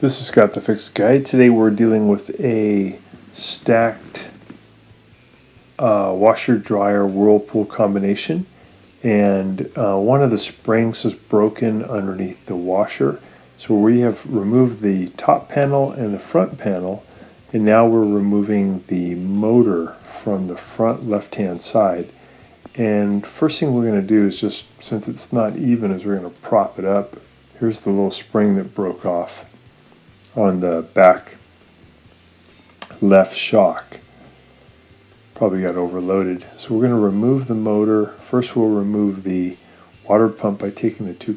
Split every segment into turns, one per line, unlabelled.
This is Scott the Fix Guy. Today we're dealing with a stacked washer-dryer Whirlpool combination, and one of the springs is broken underneath the washer. So we have removed the top panel and the front panel, and now we're removing the motor from the front left-hand side. And first thing we're going to do is, just since it's not even, is we're going to prop it up. Here's the little spring that broke off on the back left shock. Probably got overloaded. So we're going to remove the motor. First we'll remove the water pump by taking the two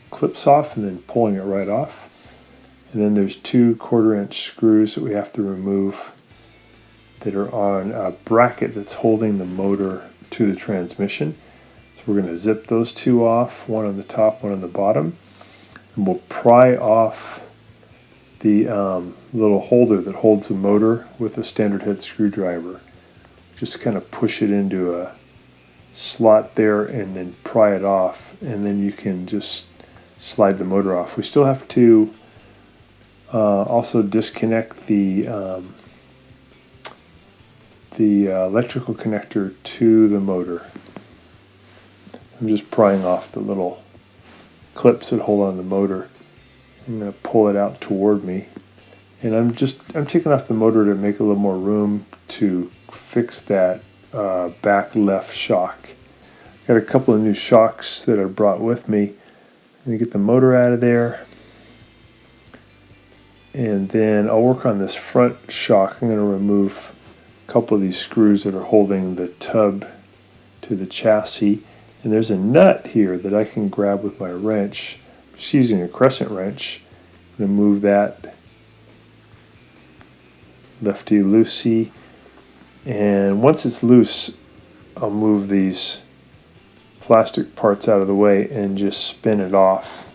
clips off and then pulling it right off. And then there's 2 1/4-inch screws that we have to remove that are on a bracket that's holding the motor to the transmission. So we're going to zip those 2 off, one on the top, one on the bottom. And we'll pry off the little holder that holds the motor with a standard head screwdriver. Just kind of push it into a slot there and then pry it off, and then you can just slide the motor off. We still have to also disconnect the electrical connector to the motor. I'm just prying off the little clips that hold on the motor. I'm going to pull it out toward me, and I'm taking off the motor to make a little more room to fix that back left shock. Got a couple of new shocks that I brought with me. I'm going to get the motor out of there, and then I'll work on this front shock. I'm going to remove a couple of these screws that are holding the tub to the chassis, and there's a nut here that I can grab with my wrench. Just using a crescent wrench. I'm going to move that lefty-loosey, and once it's loose, I'll move these plastic parts out of the way and just spin it off.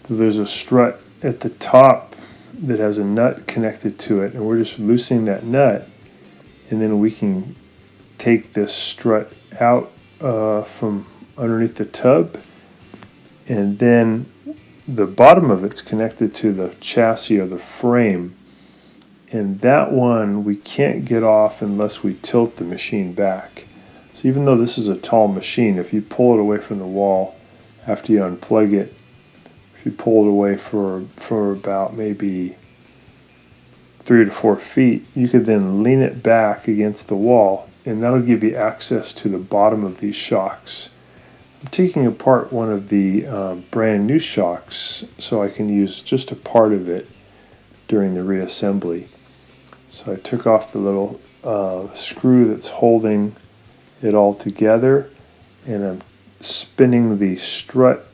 So there's a strut at the top that has a nut connected to it, and we're just loosening that nut, and then we can take this strut out from underneath the tub, and then the bottom of it's connected to the chassis or the frame, and that one we can't get off unless we tilt the machine back. So even though this is a tall machine, if you pull it away from the wall after you unplug it, if you pull it away for about maybe 3 to 4 feet, you could then lean it back against the wall, and that'll give you access to the bottom of these shocks. I'm taking apart one of the brand new shocks so I can use just a part of it during the reassembly. So I took off the little screw that's holding it all together, and I'm spinning the strut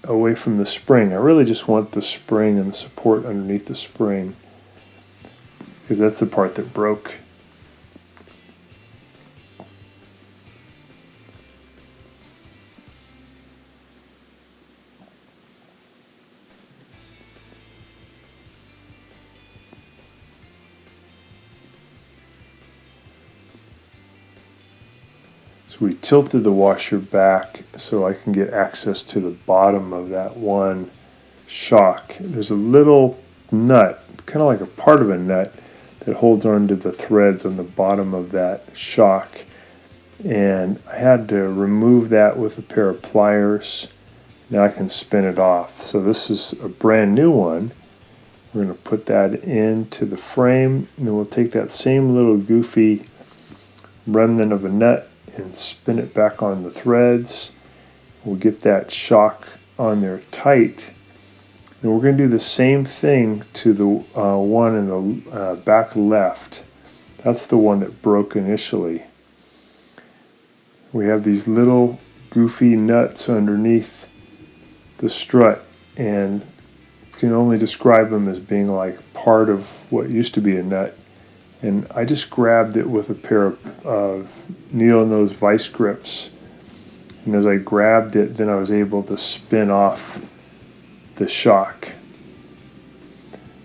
away from the spring. I really just want the spring and the support underneath the spring, because that's the part that broke. So we tilted the washer back so I can get access to the bottom of that one shock. There's a little nut, kind of like a part of a nut, that holds onto the threads on the bottom of that shock. And I had to remove that with a pair of pliers. Now I can spin it off. So this is a brand new one. We're going to put that into the frame, and then we'll take that same little goofy remnant of a nut and spin it back on the threads. We'll get that shock on there tight. And we're going to do the same thing to the one in the back left. That's the one that broke initially. We have these little goofy nuts underneath the strut, and you can only describe them as being like part of what used to be a nut. And I just grabbed it with a pair of needle nose vice grips. And as I grabbed it, then I was able to spin off the shock.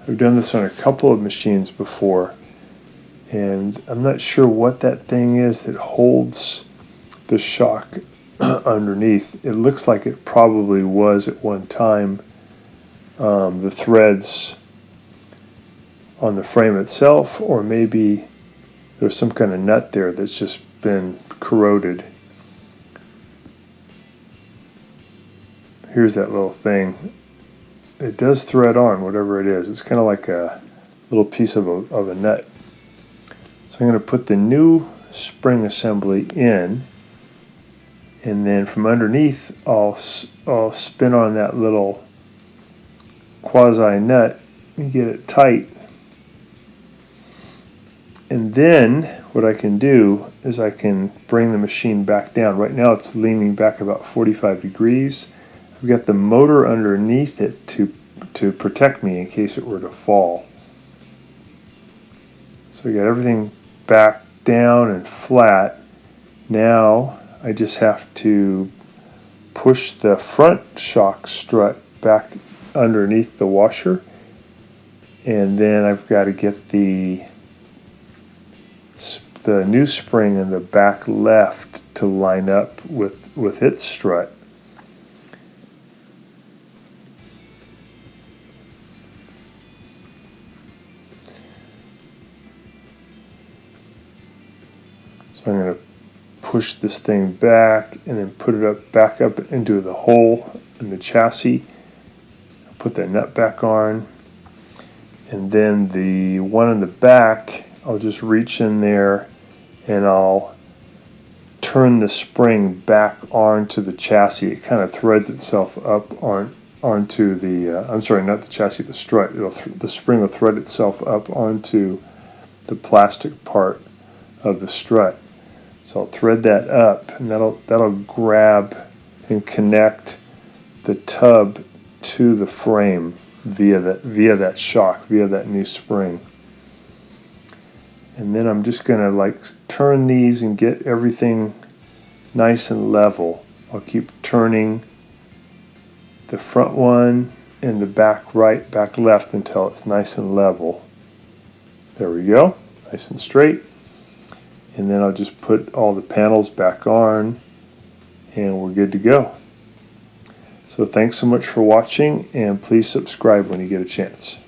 I've done this on a couple of machines before, and I'm not sure what that thing is that holds the shock underneath. It looks like it probably was at one time the threads on the frame itself, or maybe there's some kind of nut there that's just been corroded. Here's that little thing. It does thread on, whatever it is. It's kind of like a little piece of a nut. So I'm going to put the new spring assembly in, and then from underneath I'll spin on that little quasi nut and get it tight. And then what I can do is I can bring the machine back down. Right now it's leaning back about 45 degrees. I've got the motor underneath it to protect me in case it were to fall. So I got everything back down and flat. Now I just have to push the front shock strut back underneath the washer, and then I've got to get the new spring in the back left to line up with its strut. So I'm going to push this thing back and then put it back up into the hole in the chassis. Put that nut back on, and then the one in the back, I'll just reach in there and I'll turn the spring back onto the chassis. It kind of threads itself up onto the, I'm sorry, not the chassis, the strut. The spring will thread itself up onto the plastic part of the strut. So I'll thread that up, and that'll grab and connect the tub to the frame via that shock, via that new spring. And then I'm just going to turn these and get everything nice and level. I'll keep turning the front one and the back right, back left until it's nice and level. There we go, nice and straight. And then I'll just put all the panels back on and we're good to go. So thanks so much for watching, and please subscribe when you get a chance.